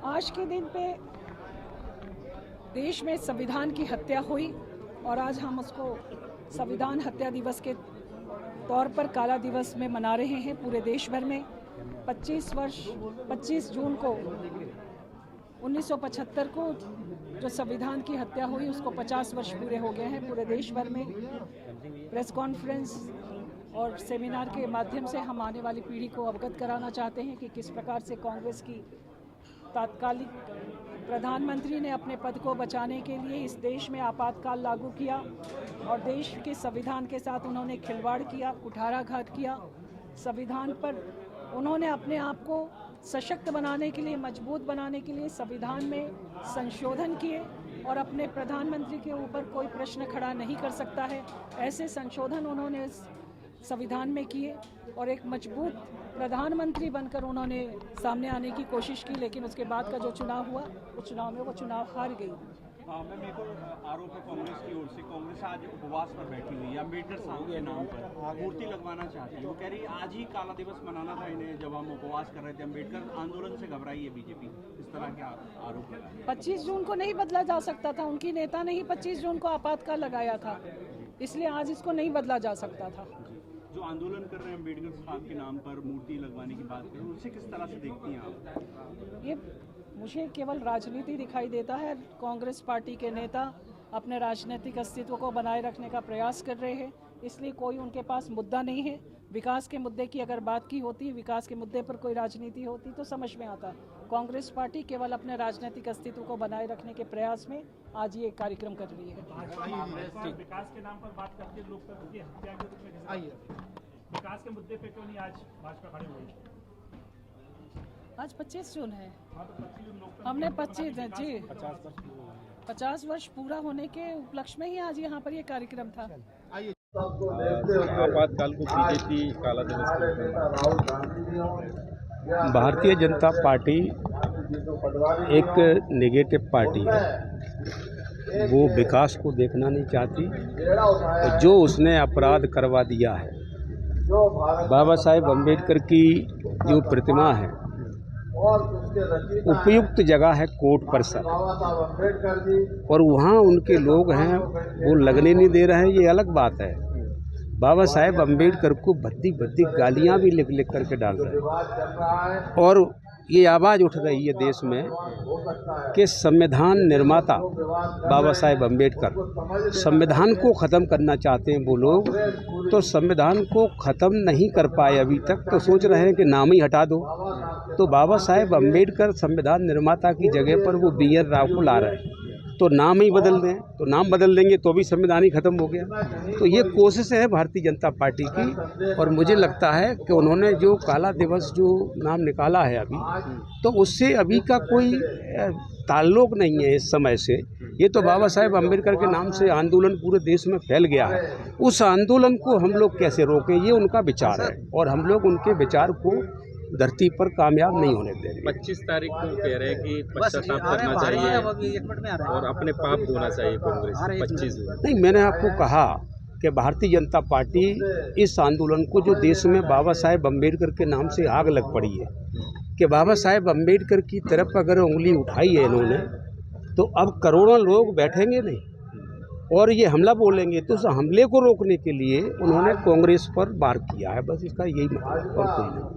आज के दिन पे देश में संविधान की हत्या हुई और आज हम उसको संविधान हत्या दिवस के तौर पर काला दिवस में मना रहे हैं पूरे देश भर में। 25 जून को 1975 को जो संविधान की हत्या हुई उसको 50 वर्ष पूरे हो गए हैं। पूरे देश भर में प्रेस कॉन्फ्रेंस और सेमिनार के माध्यम से हम आने वाली पीढ़ी को अवगत कराना चाहते हैं कि किस प्रकार से कांग्रेस की तात्कालिक प्रधानमंत्री ने अपने पद को बचाने के लिए इस देश में आपातकाल लागू किया और देश के संविधान के साथ उन्होंने खिलवाड़ किया, कुठाराघात किया। संविधान पर उन्होंने अपने आप को सशक्त बनाने के लिए, मजबूत बनाने के लिए संविधान में संशोधन किए और अपने प्रधानमंत्री के ऊपर कोई प्रश्न खड़ा नहीं कर सकता है, ऐसे संशोधन उन्होंने संविधान में किए और एक मजबूत प्रधानमंत्री बनकर उन्होंने सामने आने की कोशिश की। लेकिन उसके बाद का जो चुनाव हुआ उस चुनाव में वो चुनाव हार गई। मैम, एक आरोप है कांग्रेस की ओर से, कांग्रेस आज उपवास पर बैठी हुई है, अम्बेडकर साहब के नाम पर मूर्ति लगवाना चाहती है। वो कह रही आज ही काला दिवस मनाना था इन्हें, जब हम उपवास कर रहे थे। अम्बेडकर आंदोलन से घबराई है बीजेपी, इस तरह के आरोप लगा। 25 जून को नहीं बदला जा सकता था, उनकी नेता ने ही 25 जून को आपातकाल लगाया था, इसलिए आज इसको नहीं बदला जा सकता था। जो आंदोलन कर रहे हैं अम्बेडकर साहब के नाम पर मूर्ति लगवाने की बात करें, उसे किस तरह से देखती हैं आप? ये मुझे केवल राजनीति दिखाई देता है। कांग्रेस पार्टी के नेता अपने राजनीतिक अस्तित्व को बनाए रखने का प्रयास कर रहे हैं, इसलिए कोई उनके पास मुद्दा नहीं है। विकास के मुद्दे की अगर बात की होती, विकास के मुद्दे पर कोई राजनीति होती तो समझ में आता। कांग्रेस पार्टी केवल अपने राजनीतिक अस्तित्व को बनाए रखने के प्रयास में आज ये कार्यक्रम कर रही है। विकास के नाम पर बात करके लोकतंत्र की हत्या के रूप में विकास के मुद्दे पे क्यों नहीं आज भाजपा खड़े हुई? आज 25 जून है। हाँ, तो 25 जून लोकतंत्र हमने 50 वर्ष पूरा होने के उपलक्ष्य में ही आज यहाँ पर ये कार्यक्रम था। आपातकाल को बीजेपी काला दिवस भारतीय जनता पार्टी एक नेगेटिव पार्टी है। वो विकास को देखना नहीं चाहती। जो उसने अपराध करवा दिया है, बाबा साहेब अम्बेडकर की जो प्रतिमा है, उपयुक्त जगह है कोर्ट परिसर, और वहाँ उनके लोग हैं वो लगने नहीं दे रहे हैं, ये अलग बात है। बाबा साहेब अम्बेडकर को भद्दी भद्दी गालियाँ भी लिख लिख करके डाल रहे हैं और ये आवाज़ उठ रही है देश में कि संविधान निर्माता बाबा साहेब अम्बेडकर संविधान को ख़त्म करना चाहते हैं वो लोग, तो संविधान को ख़त्म नहीं कर पाए अभी तक, तो सोच रहे हैं कि नाम ही हटा दो। तो बाबा साहेब अम्बेडकर संविधान निर्माता की जगह पर वो BR राव को ला रहे हैं, तो नाम ही बदल दें, तो नाम बदल देंगे तो भी संविधान ही खत्म हो गया। तो ये कोशिश है भारतीय जनता पार्टी की, और मुझे लगता है कि उन्होंने जो काला दिवस जो नाम निकाला है अभी, तो उससे अभी का कोई ताल्लुक नहीं है इस समय से। ये तो बाबा साहेब अम्बेडकर के नाम से आंदोलन पूरे देश में फैल गया है। उस आंदोलन को हम लोग कैसे रोकें, ये उनका विचार है और हम लोग उनके विचार को धरती पर कामयाब नहीं होने देंगे। 25 तारीख को कह रहे हैं कि पश्चाताप करना चाहिए और अपने पाप धोना चाहिए कांग्रेस। 25 नहीं, मैंने आपको कहा कि भारतीय जनता पार्टी इस आंदोलन को, जो देश में बाबा साहेब अम्बेडकर के नाम से आग लग पड़ी है, कि बाबा साहेब अम्बेडकर की तरफ अगर उंगली उठाई है इन्होंने, तो अब करोड़ों लोग बैठेंगे नहीं और ये हमला बोलेंगे, तो उस हमले को रोकने के लिए उन्होंने कांग्रेस पर वार किया है। बस इसका यही मतलब, और कोई नहीं।